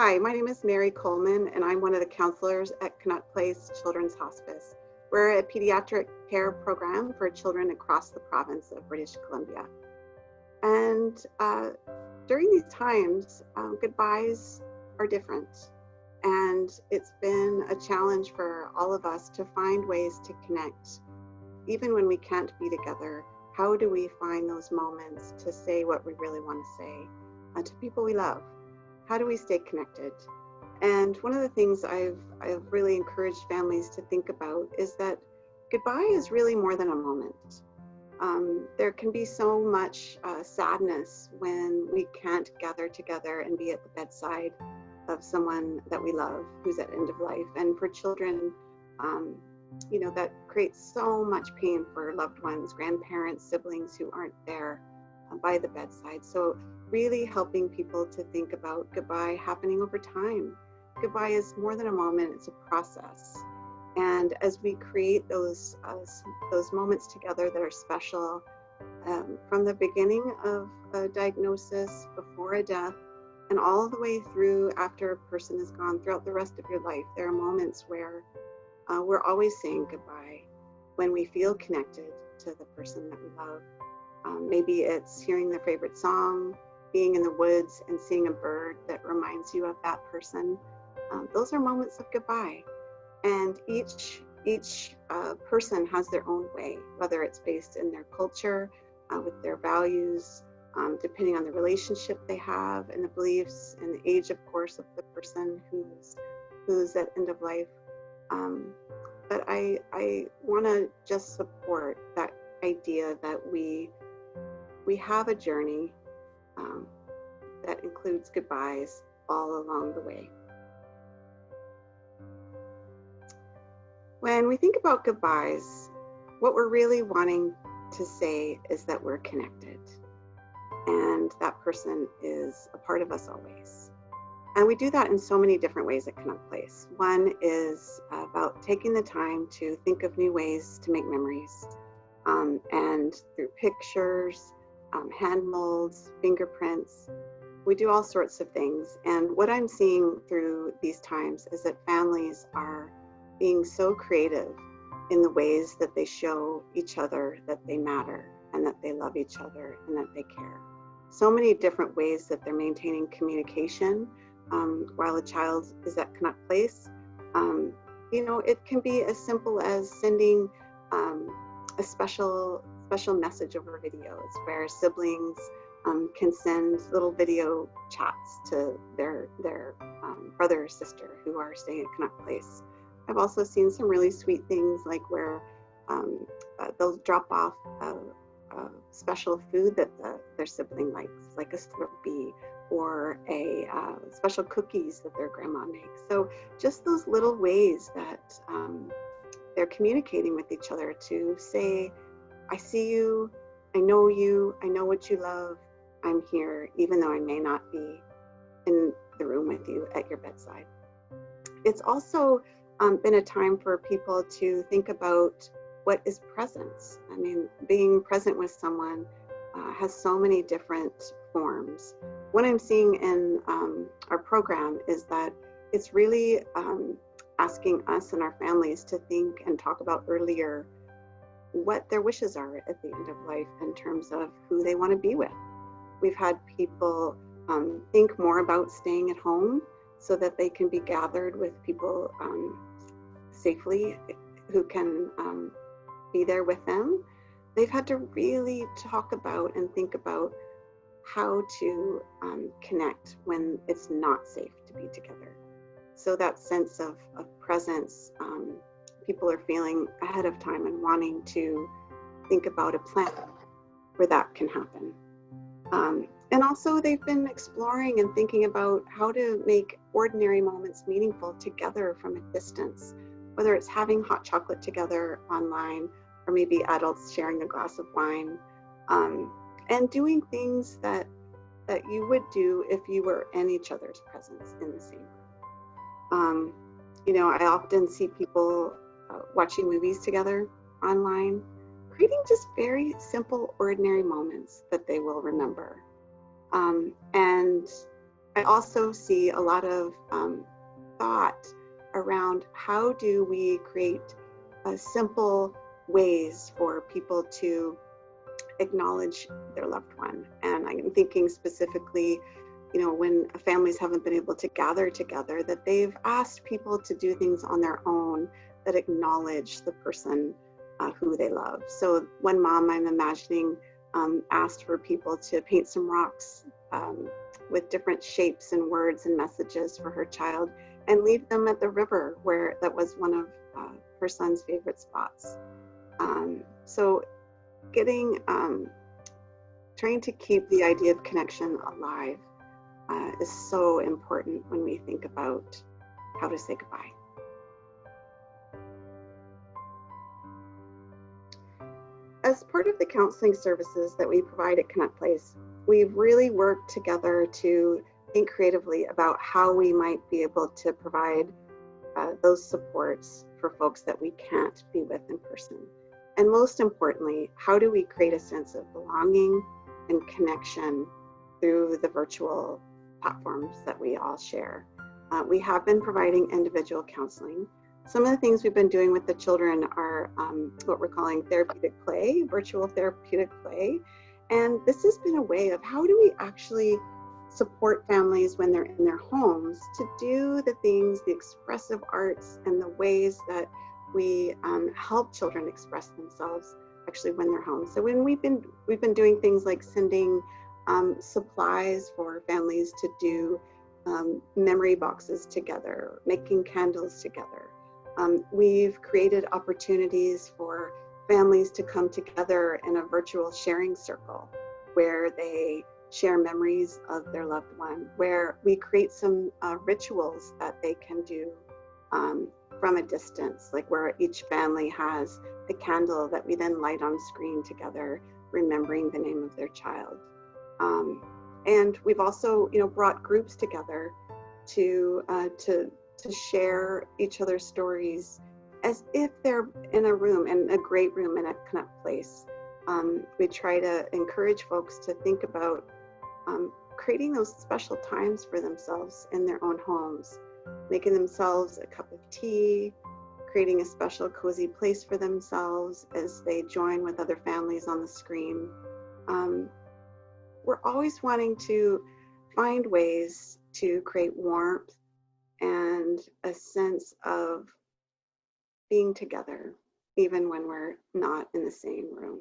Hi, my name is Mary Coleman, and I'm one of the counselors at Canuck Place Children's Hospice. We're a pediatric care program for children across the province of British Columbia. And during these times, goodbyes are different. And it's been a challenge for all of us to find ways to connect. Even when we can't be together, how do we find those moments to say what we really want to say to people we love? How do we stay connected? And one of the things I've really encouraged families to think about is that goodbye is really more than a moment. There can be so much sadness when we can't gather together and be at the bedside of someone that we love who's at end of life. And for children, that creates so much pain for loved ones, grandparents, siblings who aren't there by the bedside. So really helping people to think about goodbye happening over time. Goodbye is more than a moment, it's a process. And as we create those moments together that are special, from the beginning of a diagnosis, before a death, and all the way through after a person is gone, throughout the rest of your life, there are moments where we're always saying goodbye when we feel connected to the person that we love. Maybe it's hearing their favorite song, being in the woods and seeing a bird that reminds you of that person. Those are moments of goodbye. And each person has their own way, whether it's based in their culture, with their values, depending on the relationship they have and the beliefs and the age, of course, of the person who's at end of life. But I want to just support that idea that we have a journey that includes goodbyes all along the way. When we think about goodbyes, what we're really wanting to say is that we're connected and that person is a part of us always. And we do that in so many different ways at Canuck Place. One is about taking the time to think of new ways to make memories, and through pictures, hand molds, fingerprints, we do all sorts of things. And what I'm seeing through these times is that families are being so creative in the ways that they show each other that they matter and that they love each other and that they care. So many different ways that they're maintaining communication while a child is at Canuck Place. It can be as simple as sending a special message over videos where siblings can send little video chats to their brother or sister who are staying at Canuck Place. I've also seen some really sweet things like where they'll drop off a special food that their sibling likes, like a Slurpee or a special cookies that their grandma makes. So just those little ways that they're communicating with each other to say, I see you, I know what you love, I'm here, even though I may not be in the room with you at your bedside. It's also been a time for people to think about what is presence. I mean, being present with someone has so many different forms. What I'm seeing in our program is that it's really asking us and our families to think and talk about earlier what their wishes are at the end of life in terms of who they want to be with. We've had people think more about staying at home so that they can be gathered with people safely who can be there with them. They've had to really talk about and think about how to connect when it's not safe to be together. So that sense of presence, people are feeling ahead of time and wanting to think about a plan where that can happen. And also they've been exploring and thinking about how to make ordinary moments meaningful together from a distance, whether it's having hot chocolate together online or maybe adults sharing a glass of wine, and doing things that you would do if you were in each other's presence in the same room. I often see people watching movies together online, creating just very simple, ordinary moments that they will remember. And I also see a lot of thought around how do we create simple ways for people to acknowledge their loved one. And I'm thinking specifically, you know, when families haven't been able to gather together, that they've asked people to do things on their own that acknowledge the person who they love. So one mom I'm imagining asked for people to paint some rocks with different shapes and words and messages for her child and leave them at the river where that was one of her son's favorite spots. So getting, trying to keep the idea of connection alive is so important when we think about how to say goodbye. As part of the counseling services that we provide at Connect Place, we've really worked together to think creatively about how we might be able to provide those supports for folks that we can't be with in person. And most importantly, how do we create a sense of belonging and connection through the virtual platforms that we all share? We have been providing individual counseling. Some of the things we've been doing with the children are what we're calling therapeutic play, virtual therapeutic play. And this has been a way of how do we actually support families when they're in their homes to do the things, the expressive arts and the ways that we help children express themselves actually when they're home. So when we've been doing things like sending supplies for families to do memory boxes together, making candles together. We've created opportunities for families to come together in a virtual sharing circle where they share memories of their loved one, where we create some rituals that they can do from a distance, like where each family has a candle that we then light on screen together, remembering the name of their child. And we've also, brought groups together to share each other's stories as if they're in a room, in a great room in a Connect Place. We try to encourage folks to think about creating those special times for themselves in their own homes, making themselves a cup of tea, creating a special cozy place for themselves as they join with other families on the screen. We're always wanting to find ways to create warmth and a sense of being together, even when we're not in the same room.